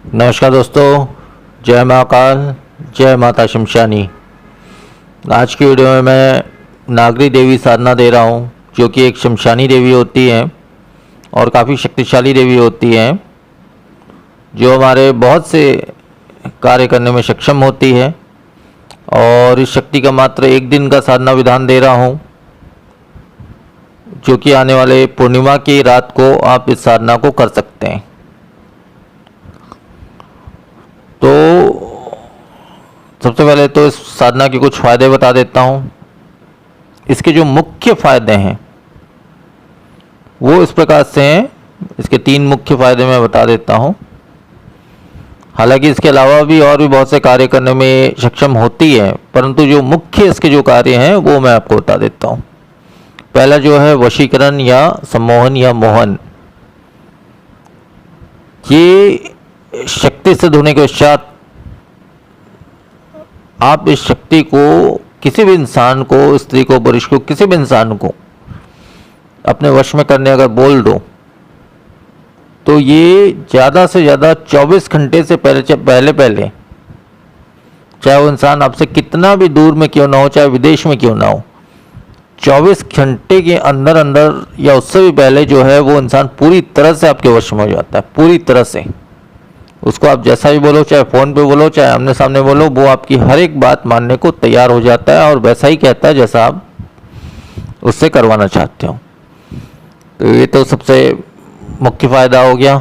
नमस्कार दोस्तों, जय महाकाल, जय माता शमशानी। आज की वीडियो में मैं नागरी देवी साधना दे रहा हूँ, जो कि एक शमशानी देवी होती है और काफ़ी शक्तिशाली देवी होती है, जो हमारे बहुत से कार्य करने में सक्षम होती है। और इस शक्ति का मात्र एक दिन का साधना विधान दे रहा हूँ, जो कि आने वाले पूर्णिमा की रात को आप इस साधना को कर सकते हैं। तो सबसे पहले तो इस साधना के कुछ फ़ायदे बता देता हूँ। इसके जो मुख्य फ़ायदे हैं वो इस प्रकार से हैं। इसके 3 मुख्य फ़ायदे मैं बता देता हूँ। हालांकि इसके अलावा भी और भी बहुत से कार्य करने में सक्षम होती है, परंतु जो मुख्य इसके जो कार्य हैं वो मैं आपको बता देता हूँ। पहला जो है वशीकरण या सम्मोहन या मोहन। ये शक्ति सिद्ध होने के पश्चात आप इस शक्ति को किसी भी इंसान को, स्त्री को, पुरुष को, किसी भी इंसान को अपने वश में करने अगर बोल दो तो ये ज़्यादा से ज़्यादा 24 घंटे से पहले चाहे वो इंसान आपसे कितना भी दूर में क्यों ना हो, चाहे विदेश में क्यों ना हो, 24 घंटे के अंदर अंदर या उससे भी पहले जो है वो इंसान पूरी तरह से आपके वश में हो जाता है। पूरी तरह से उसको आप जैसा भी बोलो, चाहे फ़ोन पे बोलो, चाहे आमने सामने बोलो, वो आपकी हर एक बात मानने को तैयार हो जाता है और वैसा ही कहता है जैसा आप उससे करवाना चाहते हो। तो ये तो सबसे मुख्य फ़ायदा हो गया,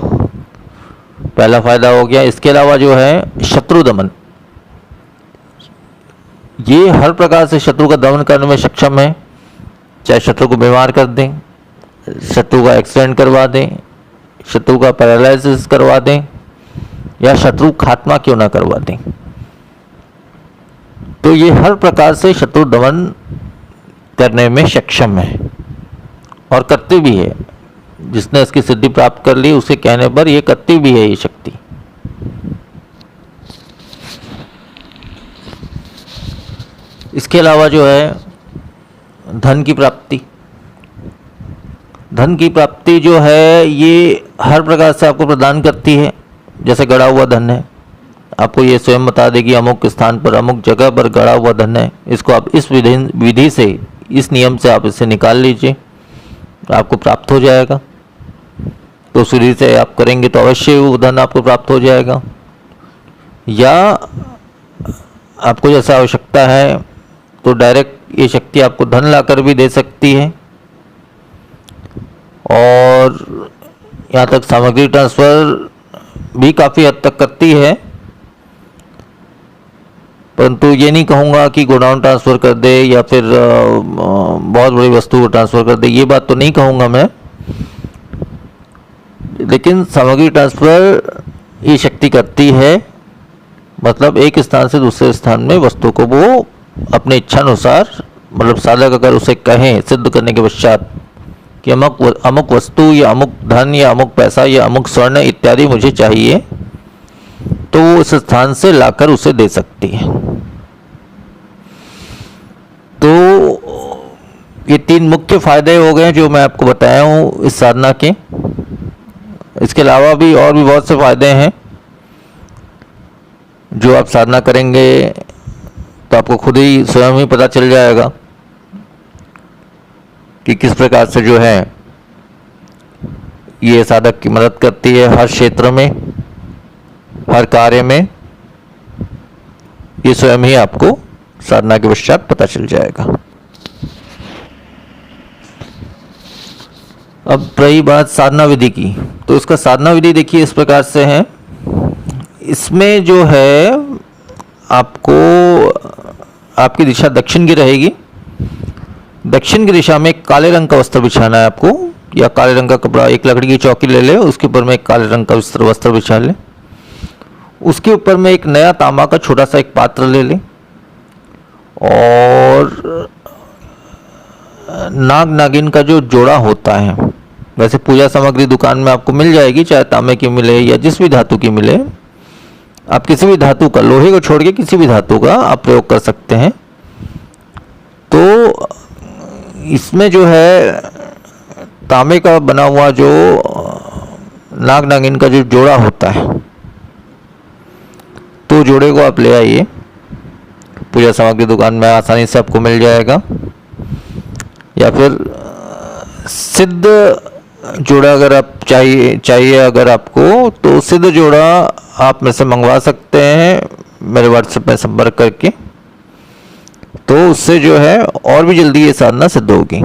पहला फ़ायदा हो गया। इसके अलावा जो है शत्रु दमन, ये हर प्रकार से शत्रु का दमन करने में सक्षम है। चाहे शत्रु को बीमार कर दें, शत्रु का एक्सीडेंट करवा दें, शत्रु का पैरालिसिस करवा दें, या शत्रु खात्मा क्यों ना करवा दें, तो ये हर प्रकार से शत्रु दमन करने में सक्षम है और करती भी है। जिसने इसकी सिद्धि प्राप्त कर ली उसे कहने पर ये करती भी है ये शक्ति। इसके अलावा जो है धन की प्राप्ति, धन की प्राप्ति जो है ये हर प्रकार से आपको प्रदान करती है। जैसे गड़ा हुआ धन है, आपको ये स्वयं बता देगी अमुक स्थान पर, अमुक जगह पर गड़ा हुआ धन है, इसको आप इस विधि से, इस नियम से आप इसे निकाल लीजिए, आपको प्राप्त हो जाएगा। तो उस विधि से आप करेंगे तो अवश्य वो धन आपको प्राप्त हो जाएगा। या आपको जैसा आवश्यकता है तो डायरेक्ट ये शक्ति आपको धन लाकर भी दे सकती है। और यहाँ तक सामग्री ट्रांसफ़र भी काफ़ी हद तक करती है, परंतु ये नहीं कहूँगा कि गोडाउन ट्रांसफ़र कर दे या फिर बहुत बड़ी वस्तु को ट्रांसफ़र कर दे, ये बात तो नहीं कहूँगा मैं। लेकिन सामग्री ट्रांसफ़र ये शक्ति करती है, मतलब एक स्थान से दूसरे स्थान में वस्तु को वो अपने इच्छानुसार, मतलब साधक अगर उसे कहें सिद्ध करने के पश्चात कि अमुक वस्तु या अमुक धन या अमुक पैसा या अमुक स्वर्ण इत्यादि मुझे चाहिए, तो वो उस स्थान से लाकर उसे दे सकती है। तो ये 3 मुख्य फायदे हो गए जो मैं आपको बताया हूँ इस साधना के। इसके अलावा भी और भी बहुत से फायदे हैं जो आप साधना करेंगे तो आपको खुद ही स्वयं ही पता चल जाएगा कि किस प्रकार से जो है ये साधक की मदद करती है हर क्षेत्र में, हर कार्य में। ये स्वयं ही आपको साधना के पश्चात पता चल जाएगा। अब रही बात साधना विधि की, तो इसका साधना विधि देखिए इस प्रकार से है। इसमें जो है आपको, आपकी दिशा दक्षिण की रहेगी। दक्षिण की दिशा में काले रंग का वस्त्र बिछाना है आपको, या काले रंग का कपड़ा, एक लकड़ी की चौकी ले ले, उसके ऊपर में एक काले रंग का वस्त्र बिछा ले। उसके ऊपर में एक नया तांबा का छोटा सा एक पात्र ले ले और नाग नागिन का जो जोड़ा होता है, वैसे पूजा सामग्री दुकान में आपको मिल जाएगी, चाहे तांबे की मिले या जिस भी धातु की मिले, आप किसी भी धातु का, लोहे को छोड़ के किसी भी धातु का आप प्रयोग कर सकते हैं। तो इसमें जो है तांबे का बना हुआ जो नाग नागिन का जो जोड़ा होता है दो जोड़े को आप ले आइए, पूजा सामग्री दुकान में आसानी से आपको मिल जाएगा। या फिर सिद्ध जोड़ा अगर आप चाहिए अगर आपको, तो सिद्ध जोड़ा आप में से मंगवा सकते हैं मेरे व्हाट्सएप में संपर्क करके, तो उससे जो है और भी जल्दी ये साधना सिद्ध होगी।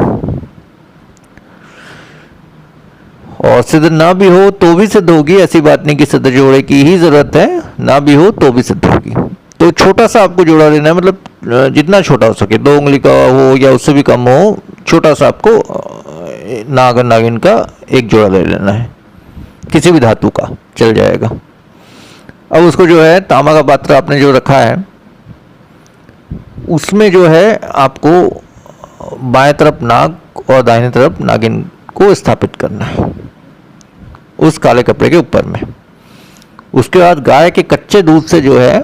और सिद्ध ना भी हो तो भी सिद्ध होगी, ऐसी बात नहीं कि सिद्ध जोड़े की ही जरूरत है, ना भी हो तो भी सिद्ध होगी। तो छोटा सा आपको जोड़ा लेना है, मतलब जितना छोटा हो सके, 2 उंगली का हो या उससे भी कम हो, छोटा सा आपको नाग नागिन का एक जोड़ा ले लेना है, किसी भी धातु का चल जाएगा। अब उसको जो है तांबा का पात्र आपने जो रखा है, उसमें जो है आपको बाएं तरफ नाग और दाहिने तरफ नागिन को स्थापित करना है उस काले कपड़े के ऊपर में। उसके बाद गाय के कच्चे दूध से जो है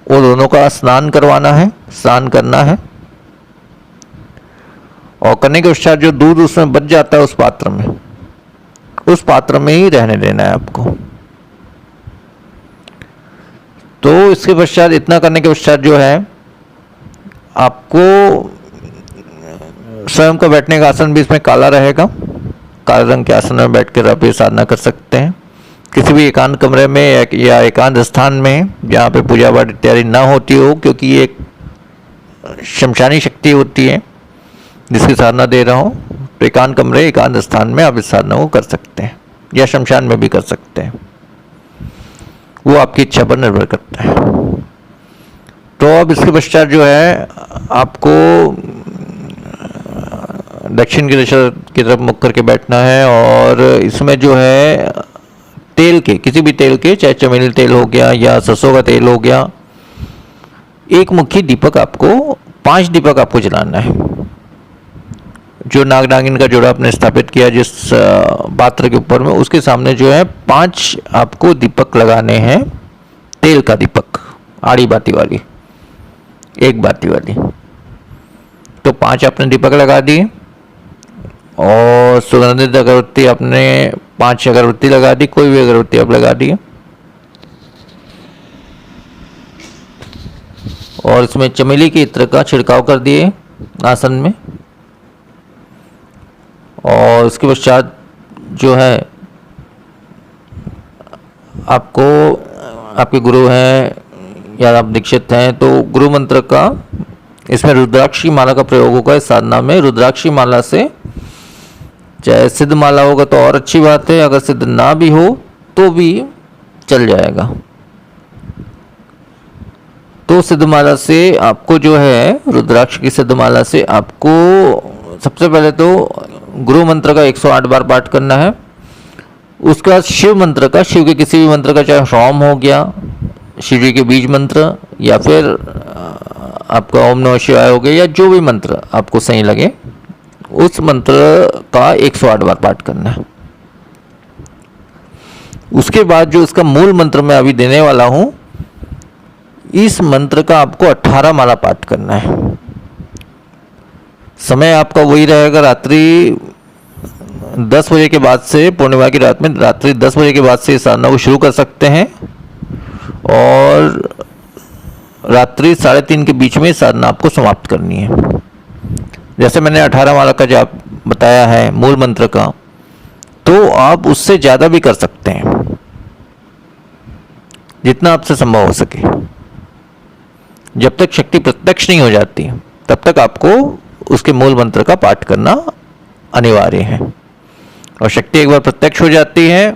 वो दोनों का स्नान करवाना है, स्नान करना है। और करने के पश्चात जो दूध उसमें बच जाता है उस पात्र में ही रहने देना है आपको। तो इसके पश्चात, इतना करने के पश्चात जो है आपको स्वयं का बैठने का आसन भी इसमें काला रहेगा। काले रंग के आसन में बैठकर आप ये साधना कर सकते हैं, किसी भी एकांत कमरे में या एकांत स्थान में जहाँ पे पूजा पाठ इत्यादि ना होती हो, क्योंकि ये एक शमशानी शक्ति होती है जिसकी साधना दे रहा हूँ। तो एकांत कमरे, एकांत स्थान में आप इस साधना को कर सकते हैं, या शमशान में भी कर सकते हैं, वो आपकी इच्छा पर निर्भर करता है। तो अब इसके पश्चात जो है आपको दक्षिण की दिशा की तरफ मुख करके बैठना है। और इसमें जो है तेल के, किसी भी तेल के, चाहे चमेली तेल हो गया या सरसों का तेल हो गया, एक मुखी दीपक आपको, 5 दीपक आपको जलाना है। जो नाग नागिन का जोड़ा आपने स्थापित किया जिस पात्र के ऊपर में, उसके सामने जो है 5 आपको दीपक लगाने हैं, तेल का दीपक, आड़ी बाती वाली, एक बाती वाली। तो 5 आपने दीपक लगा दिए। और सुगंधित अगरबत्ती आपने 5 अगरबत्ती लगा दी, कोई भी अगरबत्ती आप लगा दी। और इसमें चमेली के इत्र का छिड़काव कर दिए आसन में। और उसके पश्चात जो है आपको, आपके गुरु हैं या आप दीक्षित हैं, तो गुरु मंत्र का इसमें रुद्राक्षी माला का प्रयोग होगा। इस साधना में रुद्राक्षी माला से, चाहे सिद्ध माला होगा तो और अच्छी बात है, अगर सिद्ध ना भी हो तो भी चल जाएगा। तो सिद्ध माला से आपको जो है, रुद्राक्ष की सिद्ध माला से आपको सबसे पहले तो गुरु मंत्र का 108 बार पाठ करना है। उसके बाद शिव मंत्र का, शिव के किसी भी मंत्र का, चाहे सोम हो गया, शिव जी के बीज मंत्र, या फिर आपका ओम नमः शिवाय हो गया, या जो भी मंत्र आपको सही लगे, उस मंत्र का 108 बार पाठ करना है। उसके बाद जो इसका मूल मंत्र मैं अभी देने वाला हूं, इस मंत्र का आपको 18 माला पाठ करना है। समय आपका वही रहेगा, रात्रि 10 बजे के बाद से, पूर्णिमा की रात में रात्रि 10 बजे के बाद से इस साधना को शुरू कर सकते हैं। और रात्रि 3:30 के बीच में साधना आपको समाप्त करनी है। जैसे मैंने 18 माला का जाप बताया है मूल मंत्र का, तो आप उससे ज़्यादा भी कर सकते हैं, जितना आपसे संभव हो सके। जब तक शक्ति प्रत्यक्ष नहीं हो जाती तब तक आपको उसके मूल मंत्र का पाठ करना अनिवार्य है। और शक्ति एक बार प्रत्यक्ष हो जाती है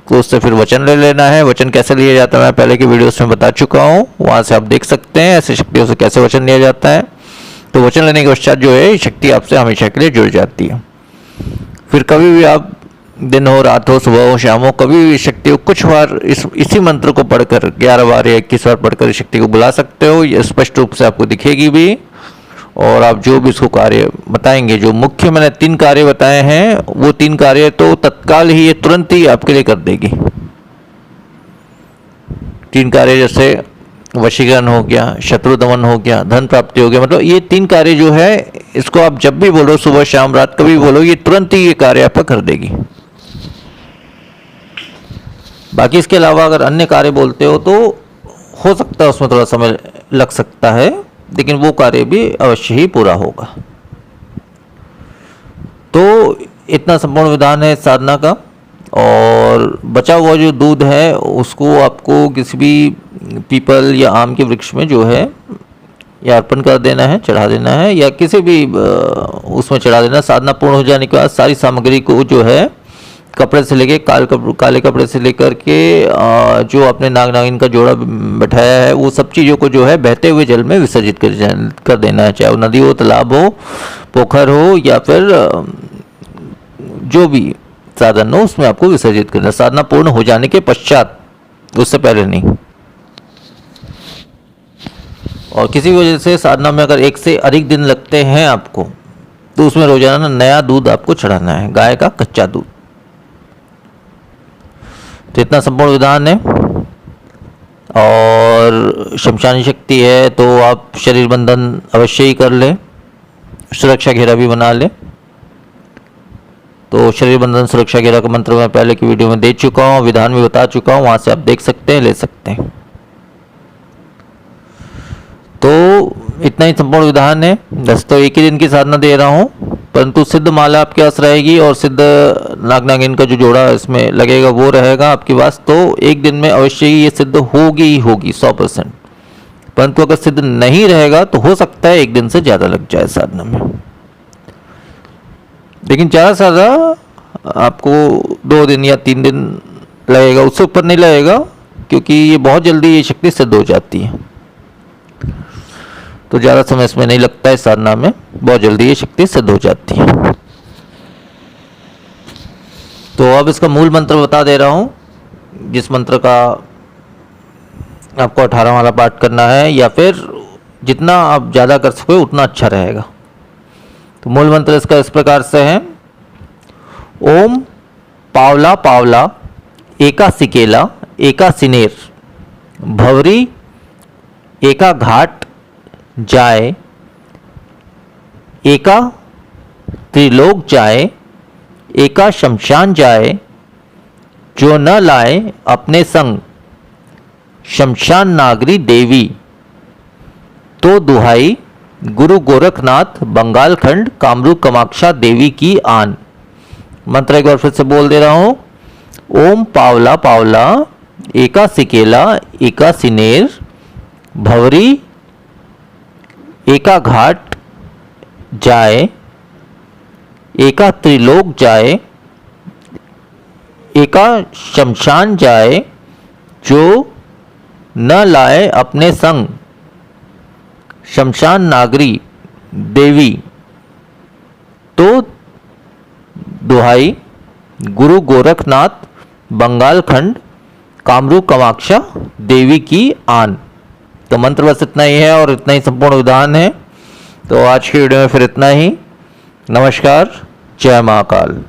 तो उससे फिर वचन ले लेना है। वचन कैसे लिया जाता है मैं पहले की वीडियोस में बता चुका हूँ, वहाँ से आप देख सकते हैं ऐसी शक्तियों से कैसे वचन लिया जाता है। तो वचन लेने के पश्चात जो है शक्ति आपसे हमेशा के लिए जुड़ जाती है। फिर कभी भी आप, दिन हो, रात हो, सुबह हो, शाम हो, कभी भी शक्ति को कुछ बार इसी मंत्र को पढ़कर 11 बार या 21 बार पढ़कर इस शक्ति को बुला सकते हो। ये स्पष्ट रूप से आपको दिखेगी भी। और आप जो भी इसको कार्य बताएंगे, जो मुख्य मैंने 3 कार्य बताए हैं, वो 3 कार्य तो तत्काल ही, ये तुरंत ही आपके लिए कर देगी। 3 कार्य जैसे वशीकरण हो गया, शत्रु दमन हो गया, धन प्राप्ति हो गया। मतलब ये 3 कार्य जो है, इसको आप जब भी बोलो, सुबह शाम रात कभी बोलो, ये तुरंत ही ये कार्य आपका कर देगी। बाकी इसके अलावा अगर अन्य कार्य बोलते हो तो हो सकता है उसमें थोड़ा समय लग सकता है, लेकिन वो कार्य भी अवश्य ही पूरा होगा। तो इतना संपूर्ण विधान है साधना का। और बचा हुआ जो दूध है उसको आपको किसी भी पीपल या आम के वृक्ष में जो है या अर्पण कर देना है, चढ़ा देना है, या किसी भी उसमें चढ़ा देना। साधना पूर्ण हो जाने के बाद सारी सामग्री को जो है कपड़े से लेके काले कपड़े से लेकर के जो आपने नाग नागिन का जोड़ा बैठाया है वो सब चीज़ों को जो है बहते हुए जल में विसर्जित कर देना है, चाहे वो नदी हो, तालाब हो, पोखर हो या फिर जो भी साधन हो उसमें आपको विसर्जित करना है। साधना पूर्ण हो जाने के पश्चात, उससे पहले नहीं। और किसी वजह से साधना में अगर एक से अधिक दिन लगते हैं आपको, तो उसमें रोजाना नया दूध आपको चढ़ाना है, गाय का कच्चा दूध। तो इतना संपूर्ण विधान है। और शमशानी शक्ति है तो आप शरीर बंधन अवश्य ही कर ले, सुरक्षा घेरा भी बना ले। तो शरीर बंधन सुरक्षा घेरा का मंत्र मैं पहले की वीडियो में दे चुका हूँ, विधान भी बता चुका हूँ, वहां से आप देख सकते हैं, ले सकते हैं। तो इतना ही संपूर्ण विधान है। बस तो एक ही दिन की साधना दे रहा हूँ, परंतु सिद्ध माला आपके पास रहेगी और सिद्ध नाग नागिन का जो जोड़ा इसमें लगेगा वो रहेगा आपके पास। तो एक दिन में अवश्य ही ये सिद्ध होगी ही होगी 100%। परंतु अगर सिद्ध नहीं रहेगा तो हो सकता है एक दिन से ज़्यादा लग जाए साधना में, लेकिन ज़्यादा से ज़्यादा आपको 2 दिन या 3 दिन लगेगा, उससे ऊपर नहीं लगेगा, क्योंकि ये बहुत जल्दी ये शक्ति सिद्ध हो जाती है। तो ज़्यादा समय इसमें नहीं लगता है, साधना में बहुत जल्दी ये शक्ति सिद्ध हो जाती है। तो अब इसका मूल मंत्र बता दे रहा हूँ, जिस मंत्र का आपको 18 वाला पाठ करना है, या फिर जितना आप ज़्यादा कर सको उतना अच्छा रहेगा। तो मूल मंत्र इसका इस प्रकार से है: ओम पावला पावला एका सिकेला एका सिनेर भवरी एका घाट जाए एका त्रिलोक जाए एका शमशान जाए जो न लाए अपने संग शमशान नागरी देवी। तो दुहाई गुरु गोरखनाथ बंगाल खंड कामरूप कामाक्षा देवी की आन। मंत्र एक बार फिर से बोल दे रहा हूं: ओम पावला पावला एका सिकेला एका सिनेर भवरी एका घाट जाए एका त्रिलोक जाए एका शमशान जाए जो न लाए अपने संग शमशान नागरी देवी। तो दुहाई गुरु गोरखनाथ बंगाल खंड कामरूप कामाक्षा देवी की आन। तो मंत्र बस इतना ही है और इतना ही संपूर्ण विधान है। तो आज की वीडियो में फिर इतना ही। नमस्कार, जय महाकाल।